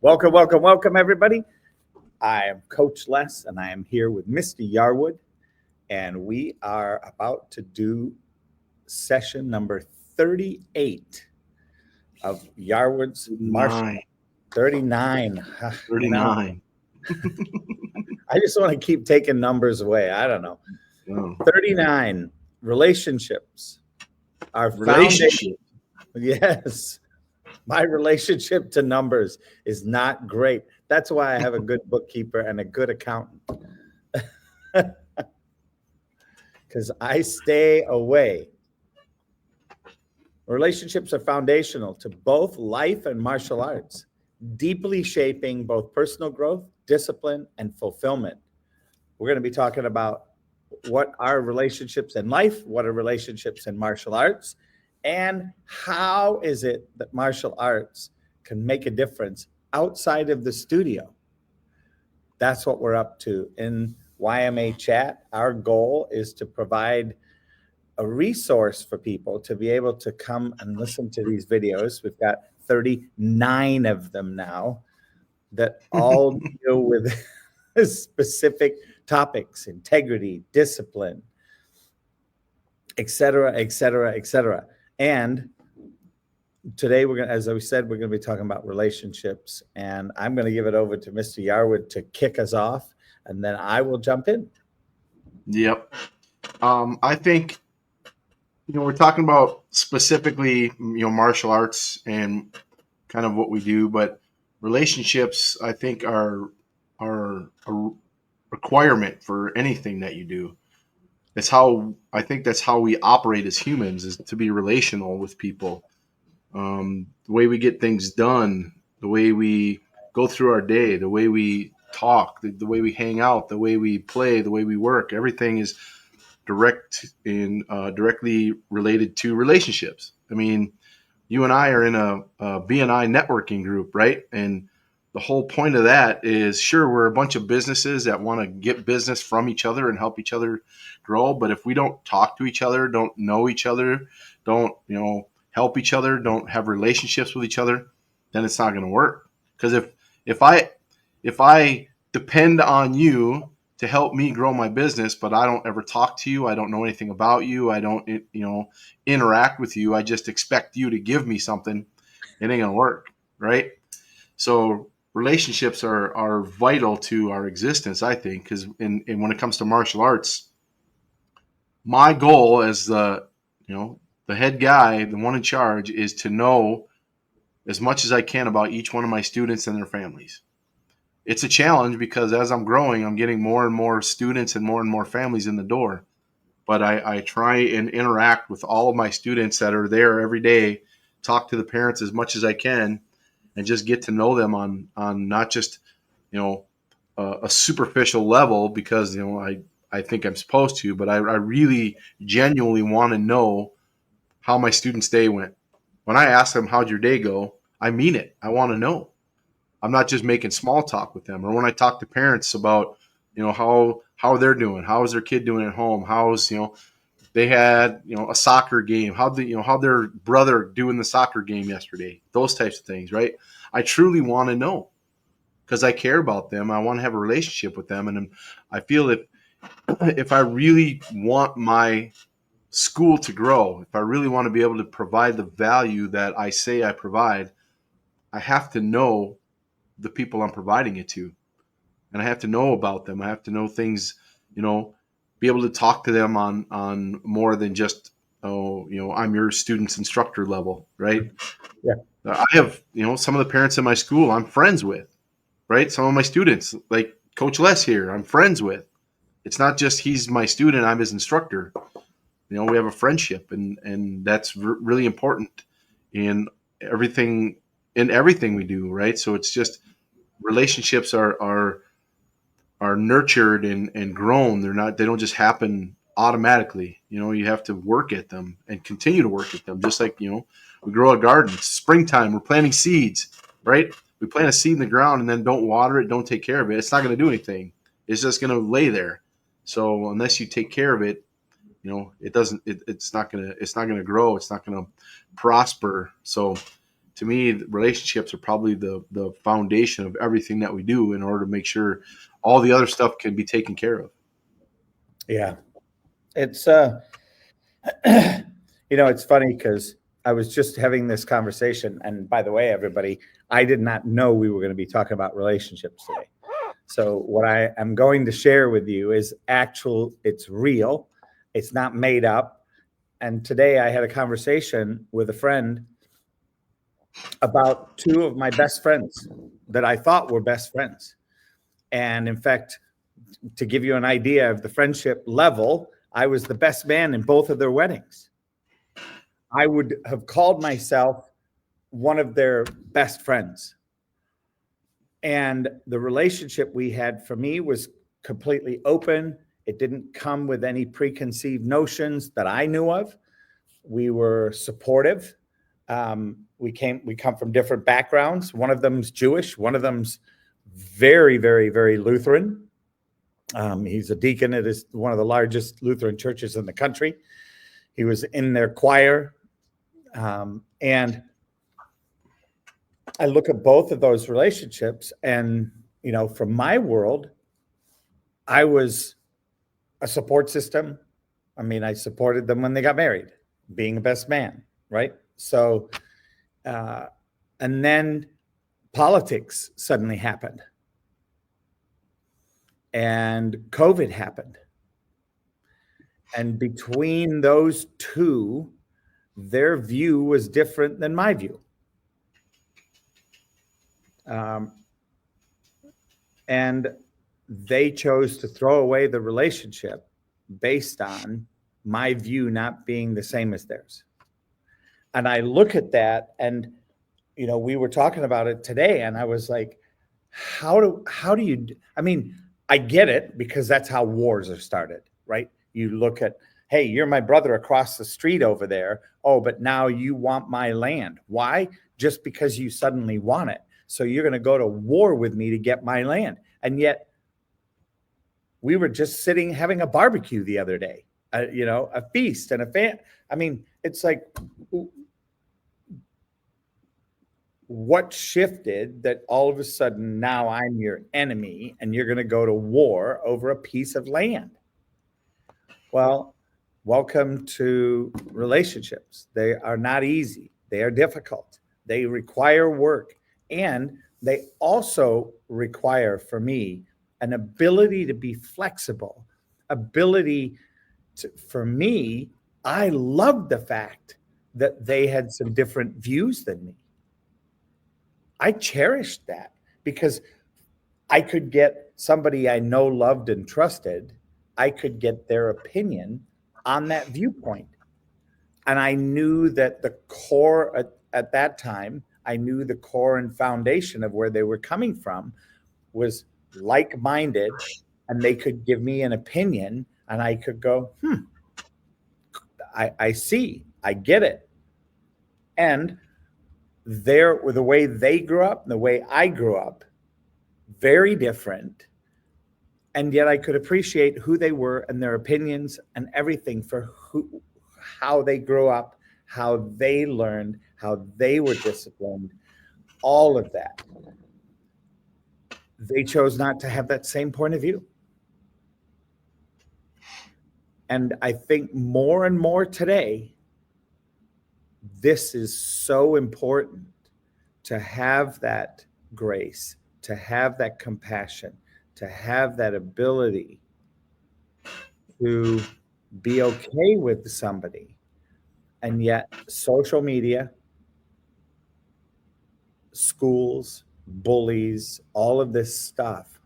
Welcome, welcome, welcome, everybody. I am Coach Les, and I am here with Mr. Yarwood, and we are about to do session number 38 of Yarwood's Martial. 39. You know, 39. I just want to keep taking numbers away. I don't know. Oh. 39 relationships. Our Relationship. Yes. My relationship to numbers is not great. That's why I have a good bookkeeper and a good accountant. Because I stay away. Relationships are foundational to both life and martial arts, deeply shaping both personal growth, discipline, and fulfillment. We're going to be talking about what are relationships in life, what are relationships in martial arts, and how is it that martial arts can make a difference outside of the studio. That's what we're up to in YMA Chat. Our goal is to provide a resource for people to be able to come and listen to these videos. We've got 39 of them now that all deal with specific topics: integrity, discipline, et cetera, et cetera, et cetera. And today we're going to, as we said, we're going to be talking about relationships, and I'm going to give it over to Mr. Yarwood to kick us off, and then I will jump in. Yep. I think, we're talking about specifically, martial arts and kind of what we do, but relationships, I think, are a requirement for anything that you do. That's how we operate as humans, is to be relational with people. The way we get things done, the way we go through our day, the way we talk, the way we hang out, the way we play, the way we work, everything is directly related to relationships. I mean, you and I are in a BNI networking group, right? And the whole point of that is, sure, we're a bunch of businesses that want to get business from each other and help each other grow. But if we don't talk to each other, don't know each other, don't, help each other, don't have relationships with each other, then it's not going to work. Because if I depend on you to help me grow my business, but I don't ever talk to you, I don't know anything about you, I don't, interact with you, I just expect you to give me something, it ain't going to work, right? So relationships are vital to our existence, I think, because when it comes to martial arts, my goal as the head guy, the one in charge, is to know as much as I can about each one of my students and their families. It's a challenge because as I'm growing, I'm getting more and more students and more families in the door. But I try and interact with all of my students that are there every day, talk to the parents as much as I can, and just get to know them on not just, a superficial level because, I think I'm supposed to, but I really genuinely want to know how my student's day went. When I ask them, how'd your day go? I mean it. I want to know. I'm not just making small talk with them. Or when I talk to parents about, how they're doing, how is their kid doing at home? How's, they had, a soccer game, how their brother doing the soccer game yesterday, those types of things, right? I truly want to know because I care about them. I want to have a relationship with them. And I feel if I really want my school to grow, if I really want to be able to provide the value that I say I provide, I have to know the people I'm providing it to. And I have to know about them. I have to know things, be able to talk to them on more than just, I'm your student's instructor level, right? Yeah. I have, some of the parents in my school I'm friends with, right? Some of my students, like Coach Les here, I'm friends with. It's not just he's my student, I'm his instructor. We have a friendship, and that's really important in everything we do, right? So it's just relationships are nurtured and grown. They don't just happen automatically. You have to work at them and continue to work at them. Just like, we grow a garden. It's springtime. We're planting seeds, right? We plant a seed in the ground and then don't water it, don't take care of it. It's not going to do anything. It's just going to lay there. So unless you take care of it, it's not going to grow. It's not going to prosper. So to me, relationships are probably the foundation of everything that we do in order to make sure all the other stuff can be taken care of. Yeah. It's, it's funny because I was just having this conversation. And by the way, everybody, I did not know we were going to be talking about relationships today. So what I am going to share with you is actual, it's real. It's not made up. And today I had a conversation with a friend about two of my best friends that I thought were best friends. And in fact, to give you an idea of the friendship level, I was the best man in both of their weddings. I would have called myself one of their best friends. And the relationship we had for me was completely open. It didn't come with any preconceived notions that I knew of. We were supportive. We come from different backgrounds. One of them's Jewish. One of them's very, very, very Lutheran. He's a deacon at one of the largest Lutheran churches in the country. He was in their choir. And I look at both of those relationships and, from my world, I was a support system. I mean, I supported them when they got married, being a best man, right? So, and then politics suddenly happened. And COVID happened. And between those two, their view was different than my view. And they chose to throw away the relationship based on my view not being the same as theirs. And I look at that and, we were talking about it today and I was like, how do you, I mean, I get it because that's how wars are started, right? You look at, hey, you're my brother across the street over there. Oh, but now you want my land. Why? Just because you suddenly want it. So you're going to go to war with me to get my land. And yet we were just sitting having a barbecue the other day, a feast and a fan. I mean, it's like, what shifted that all of a sudden now I'm your enemy and you're going to go to war over a piece of land? Well, welcome to relationships. They are not easy. They are difficult. They require work. And they also require, for me, an ability to be flexible, for me, I loved the fact that they had some different views than me. I cherished that because I could get somebody I know, loved, and trusted. I could get their opinion on that viewpoint. And I knew that the core at that time, I knew the core and foundation of where they were coming from was like-minded, and they could give me an opinion and I could go, I see, I get it. And the way they grew up and the way I grew up, very different. And yet I could appreciate who they were and their opinions and everything for how they grew up, how they learned, how they were disciplined, all of that. They chose not to have that same point of view. And I think more and more today, this is so important to have that grace, to have that compassion, to have that ability to be okay with somebody. And yet social media, schools, bullies, all of this stuff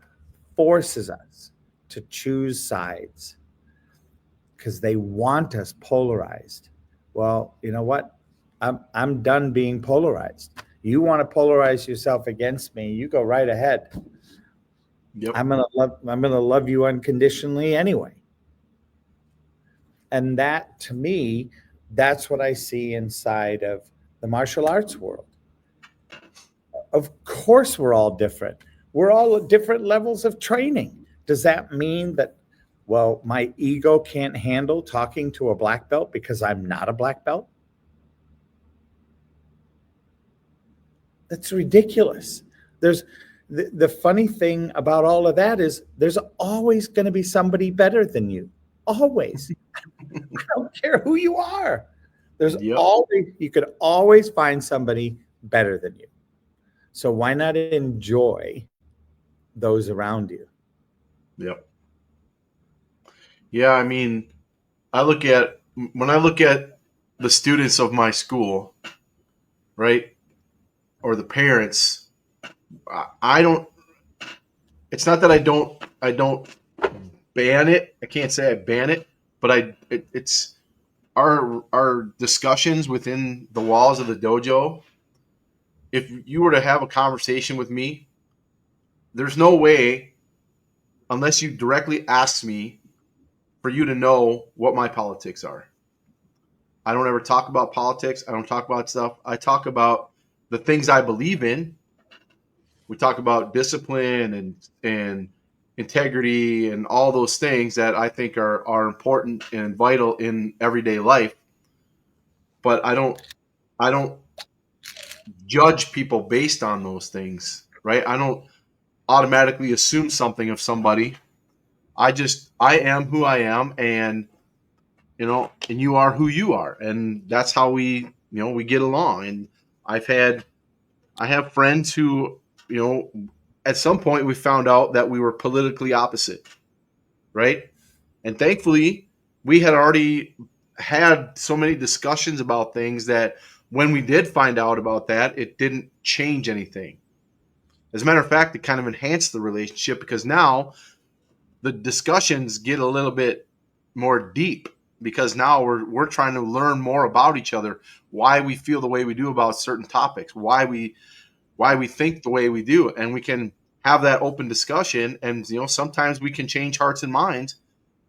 forces us to choose sides because they want us polarized. Well, you know what? I'm done being polarized. You want to polarize yourself against me, you go right ahead. Yep. I'm gonna love you unconditionally anyway. And that, to me, that's what I see inside of the martial arts world. Of course, we're all different. We're all at different levels of training. Does that mean that, well, my ego can't handle talking to a black belt because I'm not a black belt? That's ridiculous. There's the funny thing about all of that is there's always going to be somebody better than you. Always. I don't care who you are. There's Yep. always, you could always find somebody better than you. So why not enjoy those around you? Yep. Yeah, I mean, when I look at the students of my school, right, or the parents, I don't. It's not that I don't ban it. I can't say I ban it, but it's our discussions within the walls of the dojo. If you were to have a conversation with me, there's no way, unless you directly ask me, for you to know what my politics are. I don't ever talk about politics. I don't talk about stuff. I talk about the things I believe in. We talk about discipline and integrity and all those things that I think are important and vital in everyday life. But I don't judge people based on those things, right? I don't automatically assume something of somebody. I am who I am, and and you are who you are, and that's how we get along. And I've had I have friends who, at some point we found out that we were politically opposite, right? And thankfully, we had already had so many discussions about things that when we did find out about that, it didn't change anything. As a matter of fact, it kind of enhanced the relationship because now the discussions get a little bit more deep because now we're trying to learn more about each other, why we feel the way we do about certain topics, why we think the way we do, and we can have that open discussion. And sometimes we can change hearts and minds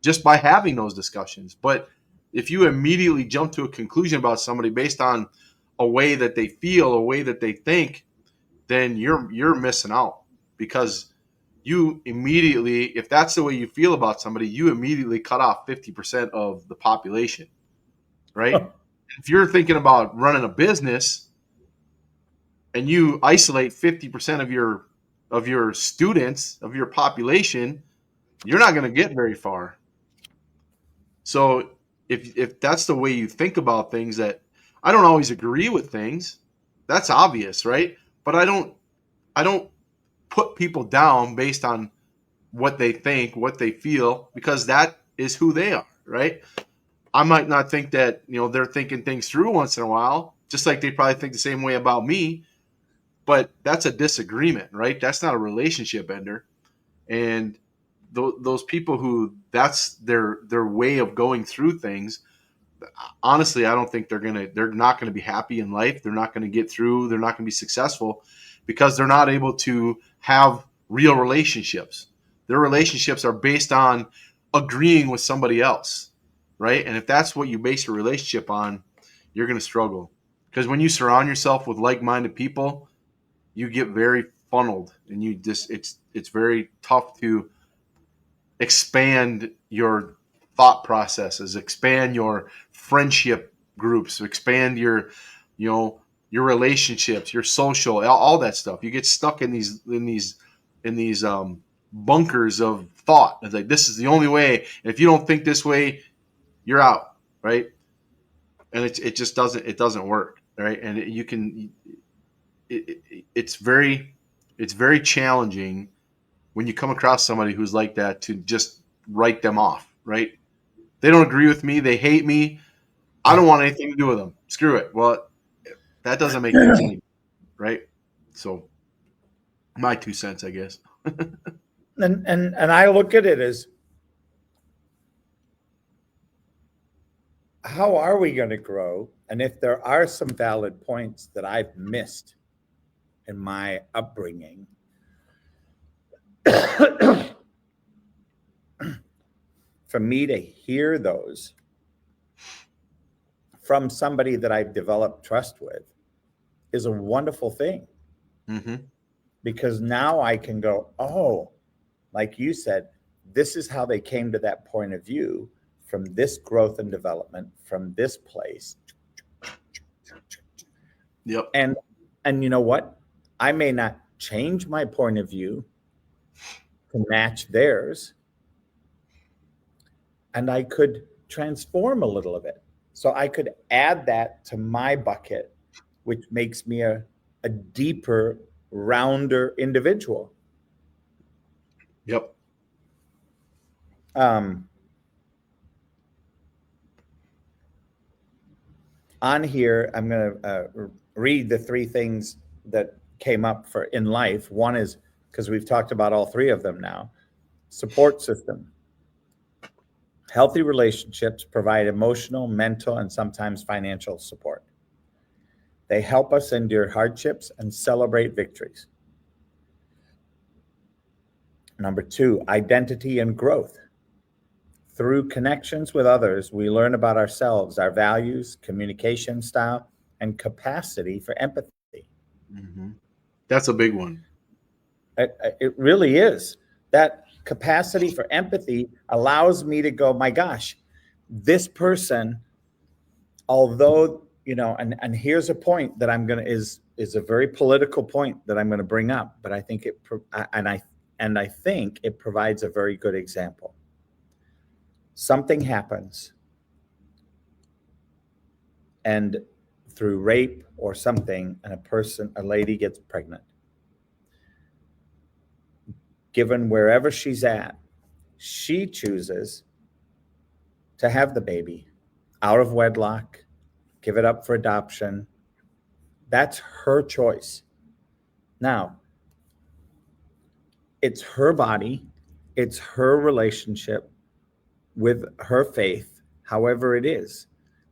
just by having those discussions. But if you immediately jump to a conclusion about somebody based on a way that they feel, a way that they think, then you're missing out because you immediately, if that's the way you feel about somebody, you immediately cut off 50% of the population, right? If you're thinking about running a business and you isolate 50% of your students, of your population, you're not going to get very far. So if that's the way you think about things, that I don't always agree with things, that's obvious, right? But I don't put people down based on what they think, what they feel, because that is who they are, right? I might not think that, they're thinking things through once in a while, just like they probably think the same way about me, but that's a disagreement, right? That's not a relationship ender. And those people who that's their way of going through things, honestly, I don't think they're not going to be happy in life. They're not going to get through. They're not going to be successful because they're not able to have real relationships. Their relationships are based on agreeing with somebody else, right? And if that's what you base your relationship on, you're going to struggle because when you surround yourself with like-minded people, you get very funneled, and it's very tough to expand your thought processes, expand your friendship groups, expand you know, your relationships, your social, all that stuff. You get stuck in these bunkers of thought. It's like this is the only way. And if you don't think this way, you're out, right? And it just doesn't work, right? And it's very challenging when you come across somebody who's like that to just write them off, right? They don't agree with me. They hate me. I don't want anything to do with them. Screw it. Well, that doesn't make things any, right? So, my 2 cents, I guess. And I look at it as, how are we going to grow? And if there are some valid points that I've missed in my upbringing, for me to hear those from somebody that I've developed trust with is a wonderful thing. Mm-hmm. Because now I can go, oh, like you said, this is how they came to that point of view from this growth and development from this place. Yep. And you know what? I may not change my point of view to match theirs, and I could transform a little of it. So I could add that to my bucket, which makes me a deeper, rounder individual. Yep. Um, on here, I'm going to read the three things that came up for in life. One is, because we've talked about all three of them now, support system. Healthy relationships provide emotional, mental, and sometimes financial support. They help us endure hardships and celebrate victories. Number two, identity and growth. Through connections with others, we learn about ourselves, our values, communication style, and capacity for empathy. Mm-hmm. That's a big one. It really is. That capacity for empathy allows me to go, my gosh, this person, although, and here's a point that I'm going to, is a very political point that I'm going to bring up, but I think I think it provides a very good example. Something happens, and through rape or something, and a lady gets pregnant. Given wherever she's at, she chooses to have the baby out of wedlock, give it up for adoption. That's her choice. Now, it's her body, it's her relationship with her faith, however it is.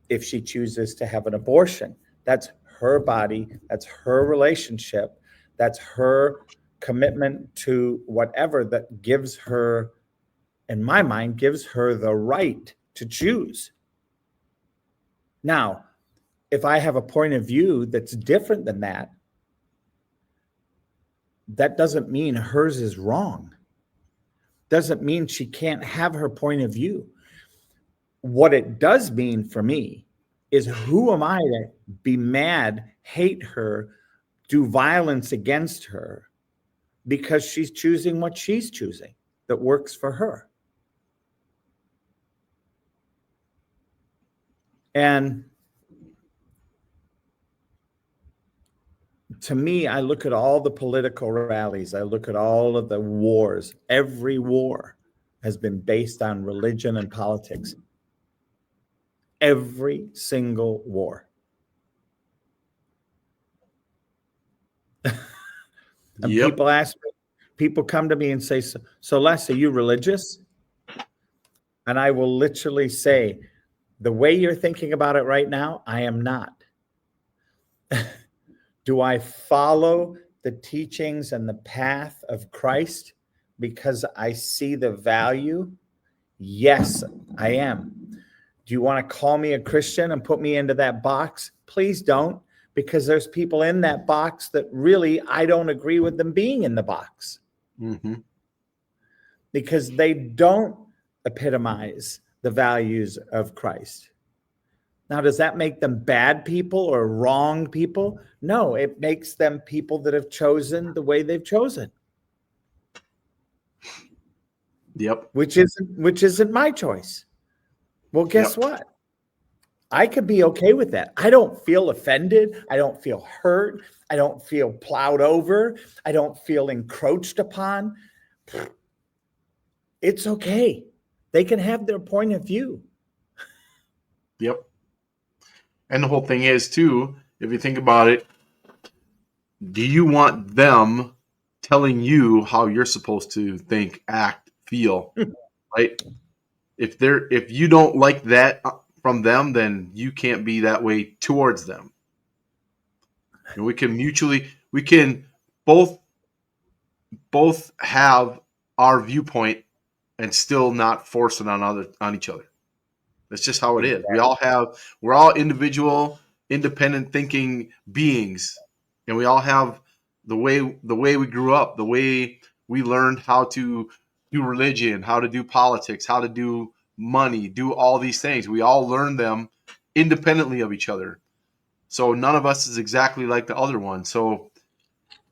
If she chooses to have an abortion, that's her body, that's her relationship, that's her commitment to whatever that gives her, in my mind, gives her the right to choose. Now, if I have a point of view that's different than that, that doesn't mean hers is wrong. Doesn't mean she can't have her point of view. What it does mean for me is, who am I to be mad, hate her, do violence against her because she's choosing what she's choosing that works for her? And to me, I look at all the political rallies, I look at all of the wars. Every war has been based on religion and politics. Every single war. And Yep. people come to me and say, so Les, are you religious? And I will literally say, the way you're thinking about it right now, I am not. Do I follow the teachings and the path of Christ because I see the value? Yes, I am. Do you want to call me a Christian and put me into that box? Please don't, because there's people in that box that really, I don't agree with them being in the box. Mm-hmm. Because they don't epitomize the values of Christ. Now, does that make them bad people or wrong people? No, it makes them people that have chosen the way they've chosen. Yep. Which isn't my choice. Well, guess what? I could be okay with that. I don't feel offended. I don't feel hurt. I don't feel plowed over. I don't feel encroached upon. It's okay. They can have their point of view. Yep. And the whole thing is, too, if you think about it, do you want them telling you how you're supposed to think, act, feel, right? If you don't like that from them, then you can't be that way towards them. And we can both have our viewpoint and still not force it on each other. That's just how it is. We're all individual, independent thinking beings, and we all have the way we grew up, the way we learned how to do religion, how to do politics, how to do money, do all these things. We all learn them independently of each other. So none of us is exactly like the other one. So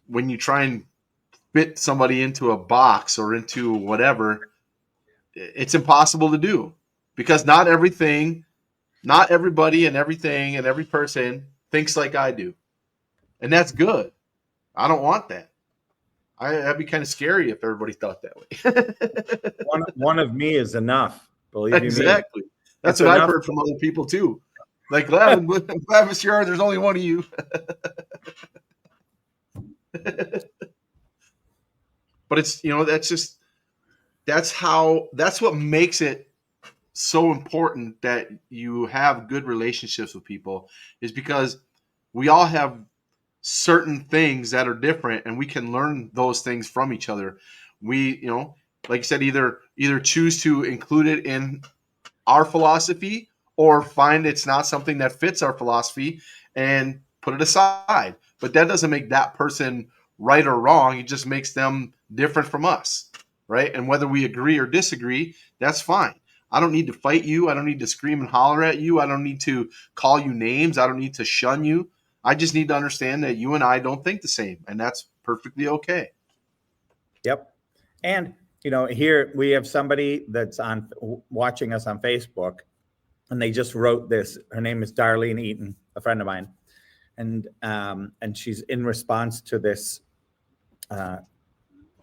when you try and fit somebody into a box or into whatever, it's impossible to do, because not everybody and everything and every person thinks like I do. And that's good. I don't want that. That'd be kind of scary if everybody thought that way. One of me is enough. Believe you me, Exactly. That's it's what I've enough. heard from other people too. Like, glad, Mr. Yard, there's only one of you. But it's, that's what makes it so important that you have good relationships with people, is because we all have certain things that are different, and we can learn those things from each other. We, like you said, either choose to include it in our philosophy, or find it's not something that fits our philosophy and put it aside. But that doesn't make that person right or wrong. It just makes them different from us, right? And whether we agree or disagree, that's fine. I don't need to fight you. I don't need to scream and holler at you. I don't need to call you names. I don't need to shun you. I just need to understand that you and I don't think the same, and that's perfectly okay. Yep. And here we have somebody that's watching us on Facebook, and they just wrote this. Her name is Darlene Eaton, a friend of mine, and she's in response to this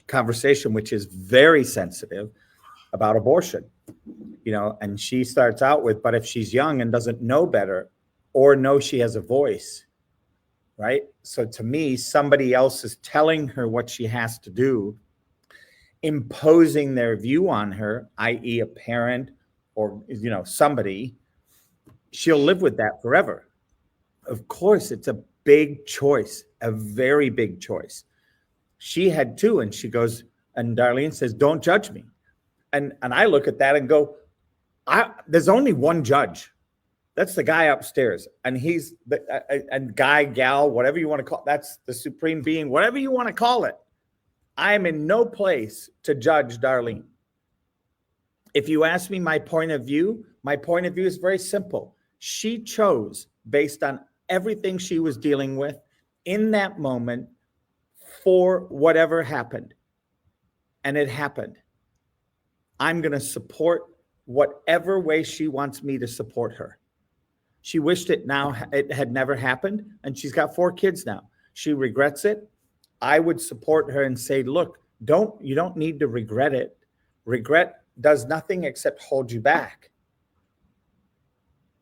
conversation, which is very sensitive, about abortion. And she starts out with, but if she's young and doesn't know better, or know she has a voice, right? So to me, somebody else is telling her what she has to do, imposing their view on her, i.e. a parent or somebody. She'll live with that forever. Of course, it's a big choice, a very big choice. She had two, and she goes, and Darlene says, don't judge me. And I look at that and go, there's only one judge. That's the guy upstairs. And he's and guy, gal, whatever you want to call it. That's the supreme being, whatever you want to call it. I am in no place to judge Darlene. If you ask me my point of view is very simple. She chose, based on everything she was dealing with in that moment, for whatever happened. And it happened. I'm going to support whatever way she wants me to support her. She wished it had never happened, and she's got 4 kids now. She regrets it. I would support her and say, look, you don't need to regret it. Regret does nothing except hold you back.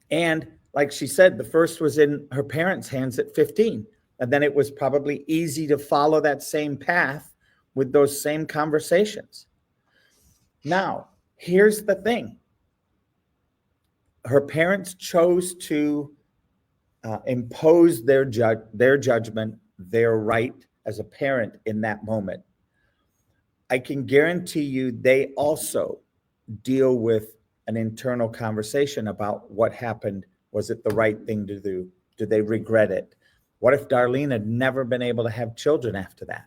And like she said, the first was in her parents' hands at 15. And then it was probably easy to follow that same path with those same conversations. Now, here's the thing. Her parents chose to impose their judgment, their right as a parent in that moment. I can guarantee you they also deal with an internal conversation about what happened. Was it the right thing to do? Did they regret it? What if Darlene had never been able to have children after that?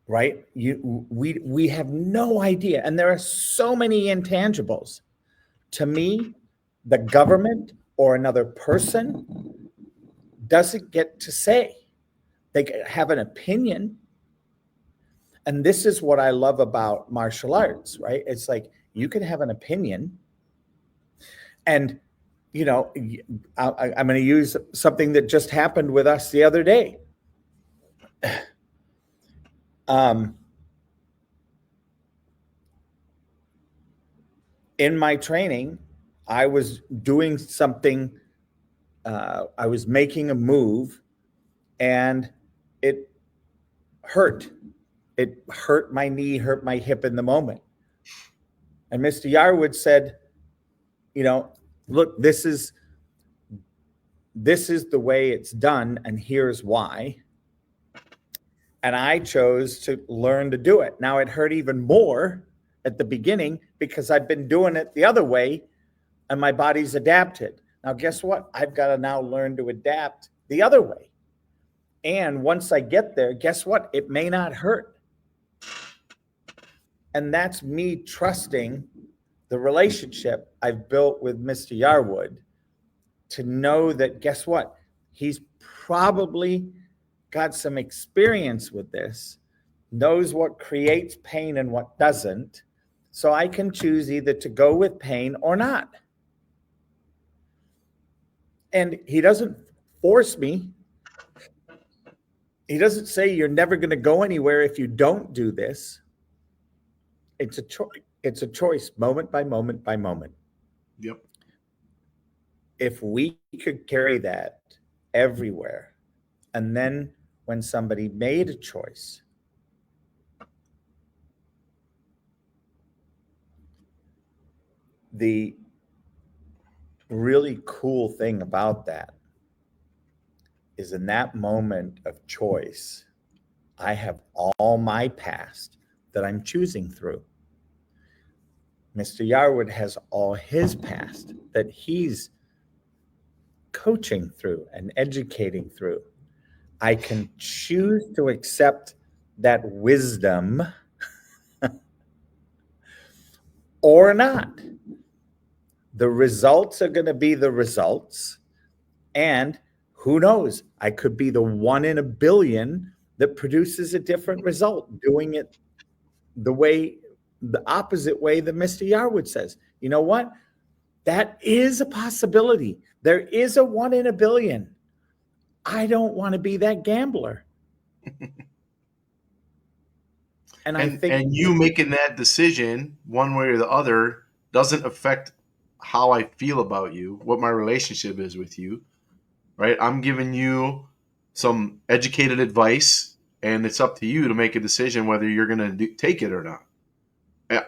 Right? We have no idea. And there are so many intangibles. To me, the government or another person doesn't get to say. They have an opinion. And this is what I love about martial arts, right? It's like you can have an opinion. And, I'm going to use something that just happened with us the other day. In my training, I was doing something, I was making a move, and it hurt. It hurt my knee, hurt my hip in the moment. And Mr. Yarwood said, look, this is the way it's done, and here's why. And I chose to learn to do it. Now, it hurt even more at the beginning because I've been doing it the other way and my body's adapted. Now, guess what? I've got to now learn to adapt the other way. And once I get there, guess what? It may not hurt. And that's me trusting the relationship I've built with Mr. Yarwood to know that, guess what? He's probably got some experience with this, knows what creates pain and what doesn't, so I can choose either to go with pain or not. And he doesn't force me. He doesn't say you're never going to go anywhere if you don't do this. It's a choice. It's a choice, moment by moment by moment. Yep. If we could carry that everywhere, and then when somebody made a choice, the really cool thing about that is in that moment of choice, I have all my past that I'm choosing through. Mr. Yarwood has all his past that he's coaching through and educating through. I can choose to accept that wisdom or not. The results are going to be the results. And who knows? I could be the one in a billion that produces a different result, doing it the opposite way that Mr. Yarwood says. You know what? That is a possibility. There is a one in a billion. I don't want to be that gambler. And you making that decision one way or the other doesn't affect how I feel about you, what my relationship is with you, right? I'm giving you some educated advice, and it's up to you to make a decision whether you're going to take it or not.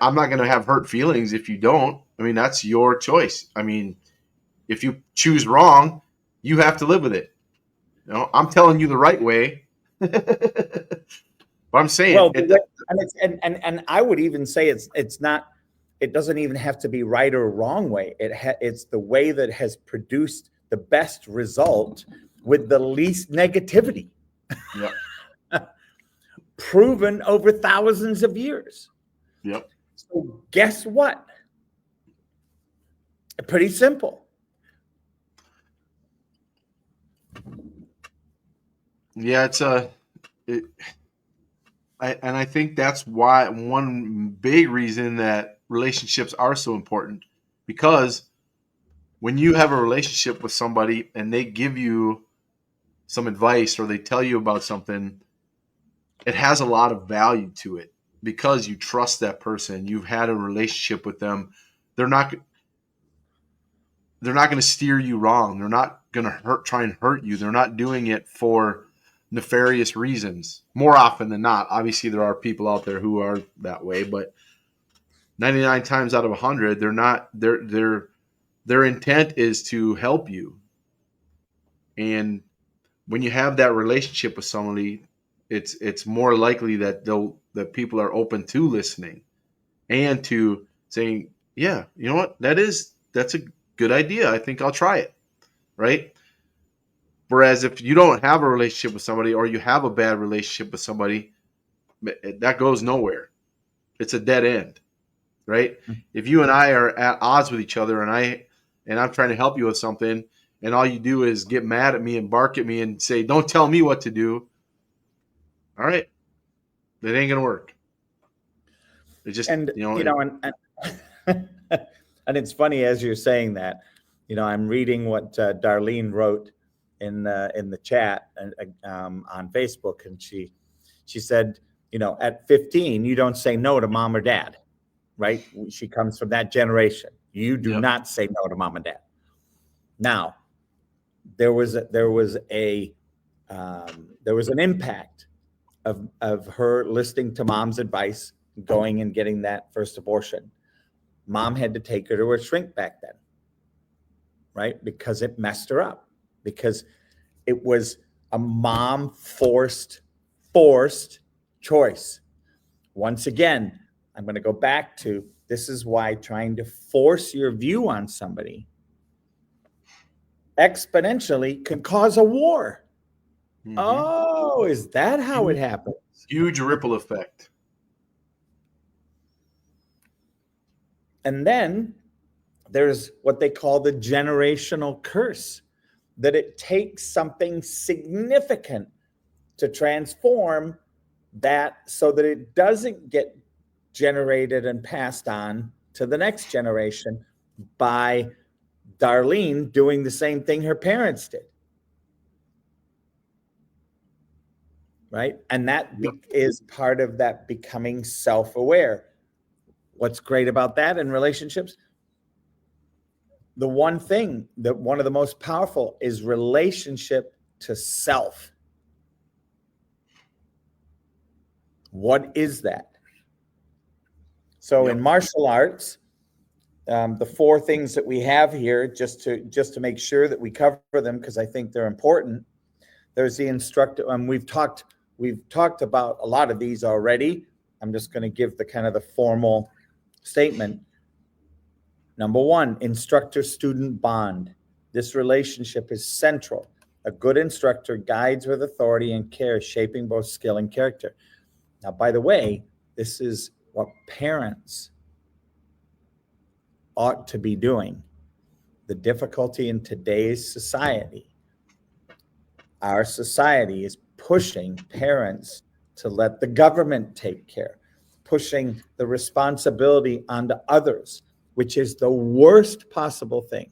I'm not going to have hurt feelings if you don't. I mean, that's your choice. I mean, if you choose wrong, you have to live with it. You know, I'm telling you the right way. But I'm saying, well, and I would even say it's not. It doesn't even have to be right or wrong way. It's the way that has produced the best result with the least negativity. Yep. Proven over thousands of years. Yep. So guess what? Pretty simple. Yeah, I think that's why one big reason that relationships are so important, because when you have a relationship with somebody and they give you some advice or they tell you about something, it has a lot of value to it because you trust that person. You've had a relationship with them. They're not going to steer you wrong. They're not going to try and hurt you. They're not doing it for nefarious reasons. More often than not, obviously there are people out there who are that way, but 99 times out of 100, they're not. Their intent is to help you. And when you have that relationship with somebody, it's more likely that that people are open to listening and to saying, yeah, you know what, that's a good idea. I think I'll try it. Right. Whereas if you don't have a relationship with somebody or you have a bad relationship with somebody, that goes nowhere. It's a dead end, right? If you and I are at odds with each other and I'm trying to help you with something and all you do is get mad at me and bark at me and say, don't tell me what to do. All right. That ain't going to work. It just, And and it's funny as you're saying that, I'm reading what Darlene wrote in the chat on Facebook, and she said, at 15, you don't say no to mom or dad, right? She comes from that generation. You do not say no to mom and dad. Now, there was an impact of her listening to mom's advice, going and getting that first abortion. Mom had to take her to a shrink back then, right? Because it messed her up, because it was a mom forced choice. Once again, I'm going to go back to, this is why trying to force your view on somebody exponentially can cause a war. Mm-hmm. Oh, is that how it happens? Huge ripple effect. And then there's what they call the generational curse, that it takes something significant to transform that so that it doesn't get generated and passed on to the next generation by Darlene doing the same thing her parents did. Right? And that is part of that becoming self-aware. What's great about that in relationships? The one thing that one of the most powerful is relationship to self. What is that? So in martial arts, the 4 things that we have here, just to make sure that we cover them, because I think they're important. There's the instructor, and we've talked about a lot of these already. I'm just going to give the kind of the formal statement. Number 1, instructor-student bond. This relationship is central. A good instructor guides with authority and care, shaping both skill and character. Now, by the way, this is what parents ought to be doing. The difficulty in today's society, our society is pushing parents to let the government take care, pushing the responsibility onto others, which is the worst possible thing.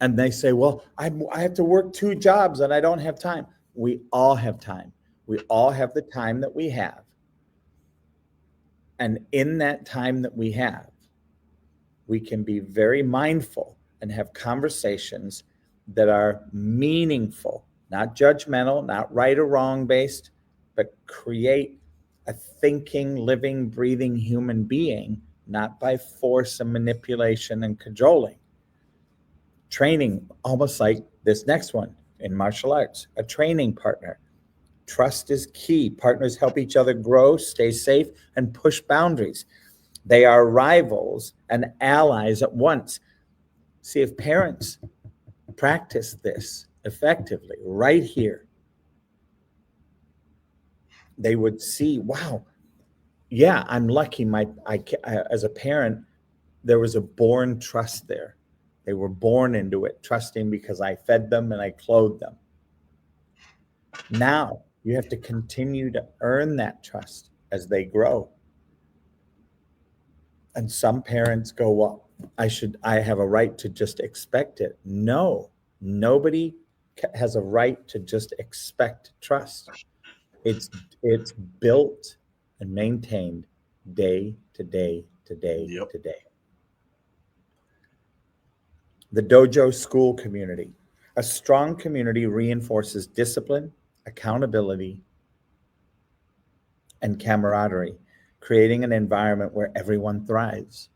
And they say, well, I have to work 2 jobs and I don't have time. We all have time. We all have the time that we have. And in that time that we have, we can be very mindful and have conversations that are meaningful, not judgmental, not right or wrong based, but create a thinking, living, breathing human being, not by force and manipulation and cajoling. Training, almost like this next one in martial arts, a training partner. Trust is key. Partners help each other grow, stay safe, and push boundaries. They are rivals and allies at once. See, if parents practice this effectively right here, they would see, wow, yeah, I'm lucky. As a parent, there was a born trust there. They were born into it, trusting because I fed them and I clothed them. Now you have to continue to earn that trust as they grow. And some parents go, well, I have a right to just expect it. No, nobody has a right to just expect trust. It's built and maintained day to day to day to day. The dojo school community. A strong community reinforces discipline, accountability, and camaraderie, creating an environment where everyone thrives.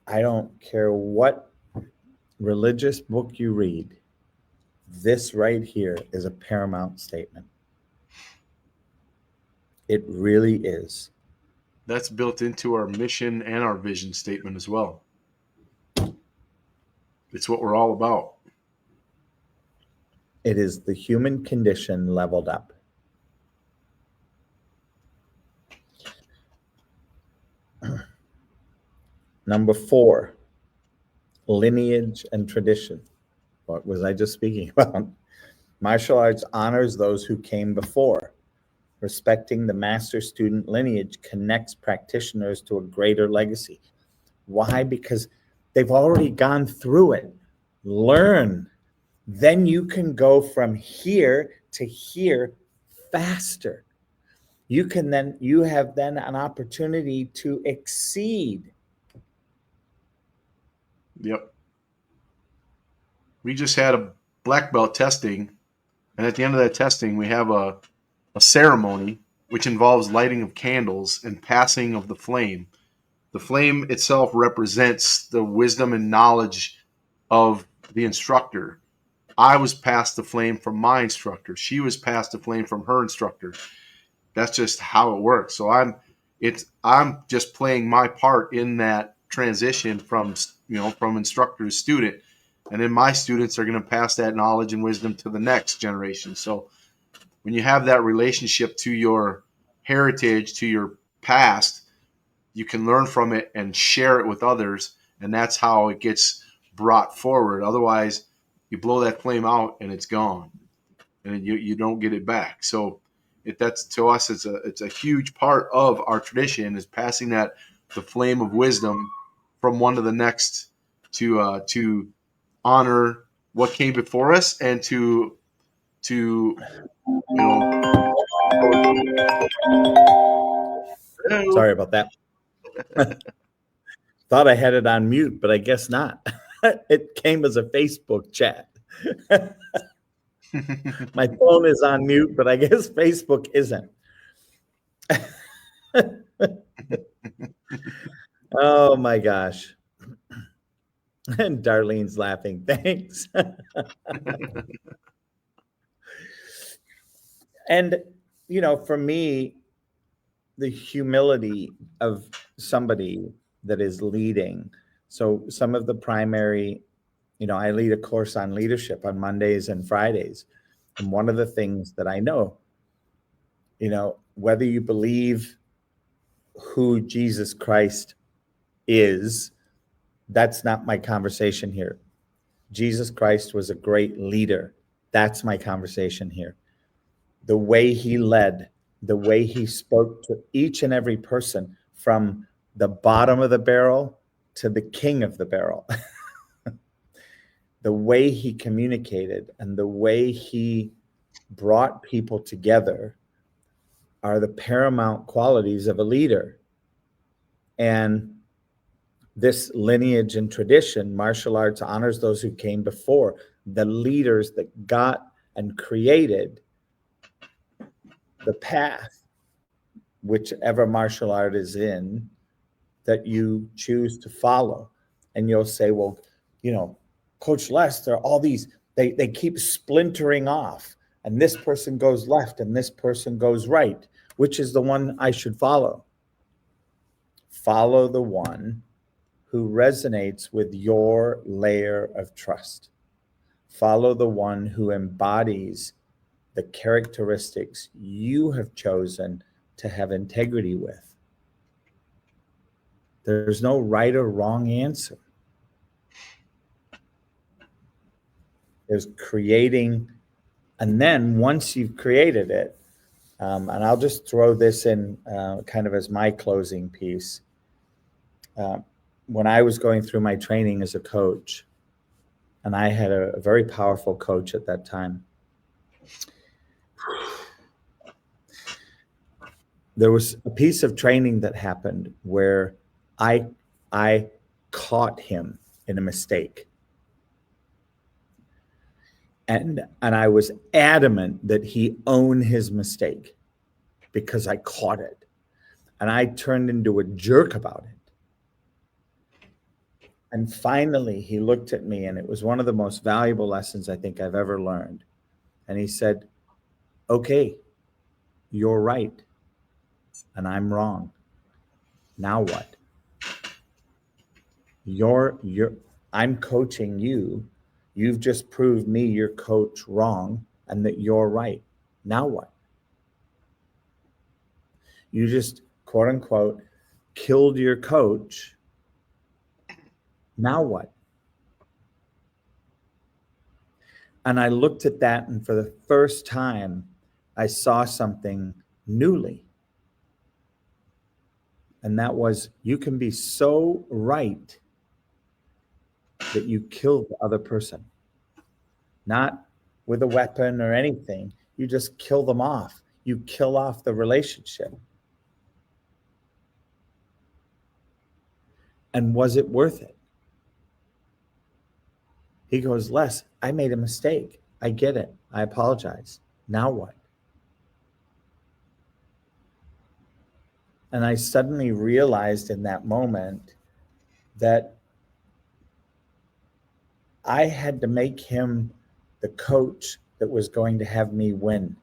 I don't care what religious book you read, this right here is a paramount statement. It really is. That's built into our mission and our vision statement as well. It's what we're all about. It is the human condition leveled up. Number 4, lineage and tradition. What was I just speaking about? Martial arts honors those who came before. Respecting the master-student lineage connects practitioners to a greater legacy. Why? Because they've already gone through it. Learn. Then you can go from here to here faster. You have then an opportunity to exceed. Yep. We just had a black belt testing, and at the end of that testing, we have a ceremony which involves lighting of candles and passing of the flame. The flame itself represents the wisdom and knowledge of the instructor. I was passed the flame from my instructor. She was passed the flame from her instructor. That's just how it works. So I'm just playing my part in that transition from instructor to student, and then my students are going to pass that knowledge and wisdom to the next generation. So when you have that relationship to your heritage, to your past, you can learn from it and share it with others, and that's how it gets brought forward. Otherwise, you blow that flame out and it's gone, and you don't get it back. So that's to us, it's a huge part of our tradition, is passing the flame of wisdom from one to the next, to honor what came before us, and to Sorry about that. Thought I had it on mute, but I guess not. It came as a Facebook chat. My phone is on mute, but I guess Facebook isn't. Oh my gosh. And Darlene's laughing. Thanks. And, for me, the humility of somebody that is leading. So some of the primary, I lead a course on leadership on Mondays and Fridays. And one of the things that I know, whether you believe who Jesus Christ is, that's not my conversation here. Jesus Christ was a great leader. That's my conversation here. The way he led, the way he spoke to each and every person, from the bottom of the barrel to the king of the barrel. The way he communicated and the way he brought people together are the paramount qualities of a leader. And this lineage and tradition, martial arts honors those who came before, the leaders that got and created the path, whichever martial art is in, that you choose to follow. And you'll say, well, Coach Les, there are all these, they keep splintering off, and this person goes left and this person goes right. Which is the one I should follow? Follow the one who resonates with your layer of trust. Follow the one who embodies the characteristics you have chosen to have integrity with. There's no right or wrong answer. There's creating, and then once you've created it, and I'll just throw this in kind of as my closing piece. When I was going through my training as a coach, and I had a very powerful coach at that time, there was a piece of training that happened where I caught him in a mistake. And I was adamant that he own his mistake because I caught it. And I turned into a jerk about it. And finally, he looked at me, and it was one of the most valuable lessons I think I've ever learned. And he said, okay, you're right, and I'm wrong. Now what? I'm coaching you. You've just proved me, your coach, wrong, and that you're right. Now what? You just, quote unquote, killed your coach. Now what? And I looked at that, and for the first time, I saw something newly. And that was, you can be so right that you kill the other person. Not with a weapon or anything. You just kill them off. You kill off the relationship. And was it worth it? He goes, Les, I made a mistake. I get it. I apologize. Now what? And I suddenly realized in that moment that I had to make him the coach that was going to have me win.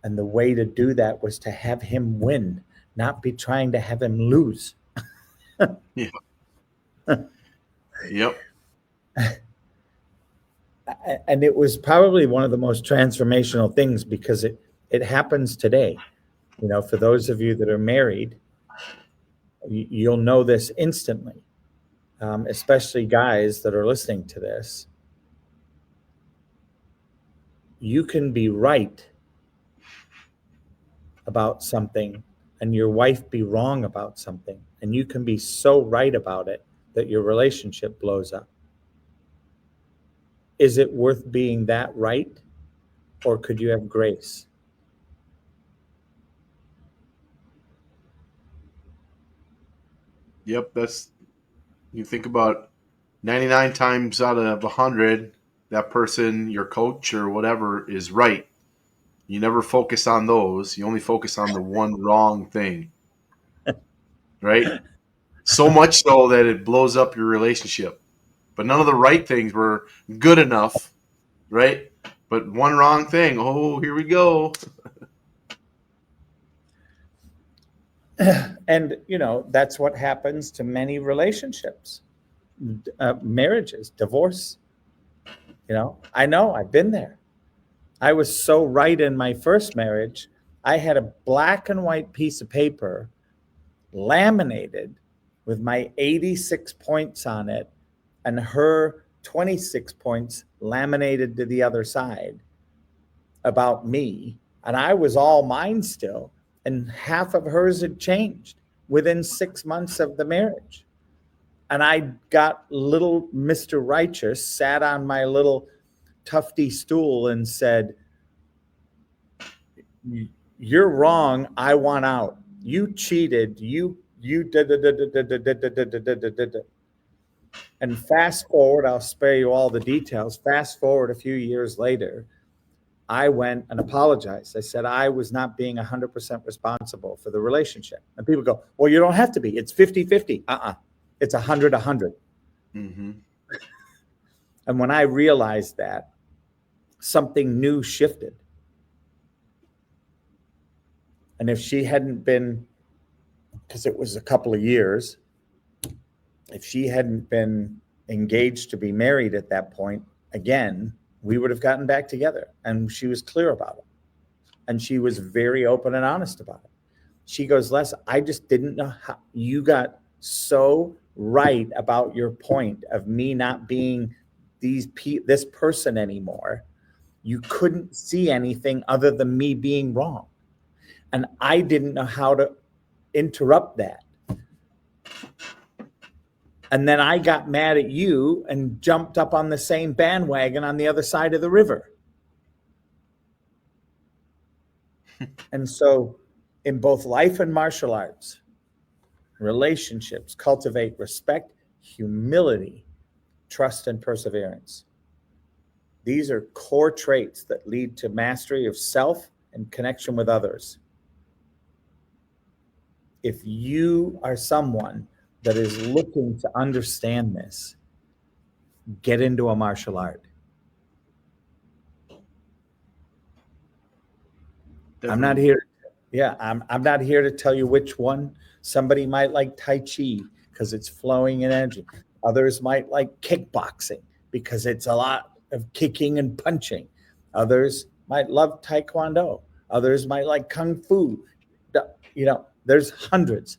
And the way to do that was to have him win, not be trying to have him lose. Yeah. Yep. And it was probably one of the most transformational things, because it happens today. For those of you that are married, you'll know this instantly, especially guys that are listening to this. you can be right about something and your wife be wrong about something, and you can be so right about it that your relationship blows up. Is it worth being that right, or could you have grace? Yep, you think about 99 times out of 100, that person, your coach or whatever, is right. You never focus on those. You only focus on the one wrong thing, right? So much so that it blows up your relationship. But none of the right things were good enough, right? But one wrong thing, oh, here we go. And that's what happens to many relationships, marriages, divorce. I know, I've been there. I was so right in my first marriage. I had a black and white piece of paper laminated with my 86 points on it and her 26 points laminated to the other side about me. And I was all mine still. And half of hers had changed within 6 months of the marriage. And I got little Mr. Righteous, sat on my little tufty stool and said, "You're wrong. I want out. You cheated. You did." And fast forward, I'll spare you all the details. Fast forward a few years later, I went and apologized. I said I was not being 100% responsible for the relationship. And people go, "Well, you don't have to be. It's 50-50." It's 100-100. Mm-hmm. And when I realized that, something new shifted. And if she hadn't been, because it was a couple of years, if she hadn't been engaged to be married at that point, again, we would have gotten back together. And she was clear about it. And she was very open and honest about it. She goes, "Les, I just didn't know how you got so right about your point of me not being this person anymore. You couldn't see anything other than me being wrong. And I didn't know how to interrupt that. And then I got mad at you and jumped up on the same bandwagon on the other side of the river." And so in both life and martial arts, relationships cultivate respect, humility, trust, and perseverance. These are core traits that lead to mastery of self and connection with others. If you are someone that is looking to understand this, get into a martial art. Definitely. I'm not here. Yeah, I'm not here to tell you which one. Somebody might like Tai Chi because it's flowing in energy. Others might like kickboxing because it's a lot of kicking and punching. Others might love Taekwondo. Others might like Kung Fu. There's hundreds.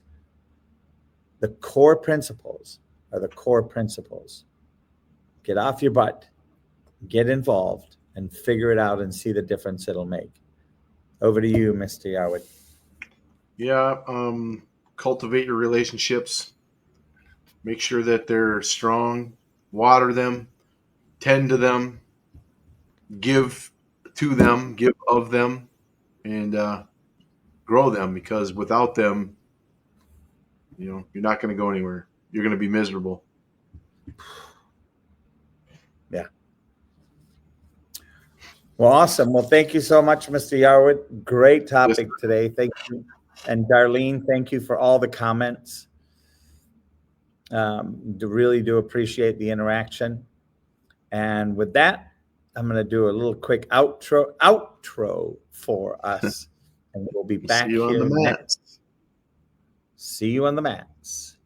The core principles are the core principles. Get off your butt, get involved, and figure it out and see the difference it'll make. Over to you, Mr. Yarwood. Yeah, cultivate your relationships. Make sure that they're strong. Water them. Tend to them. Give to them. Give of them. And grow them, because without them, you're not going to go anywhere. You're going to be miserable. Yeah. Well, awesome. Well, thank you so much, Mr. Yarwood. Great topic today. Thank you. And Darlene, thank you for all the comments. Really do appreciate the interaction. And with that, I'm going to do a little quick outro for us. And we'll be back See you on here the next. mats. See you on the mats.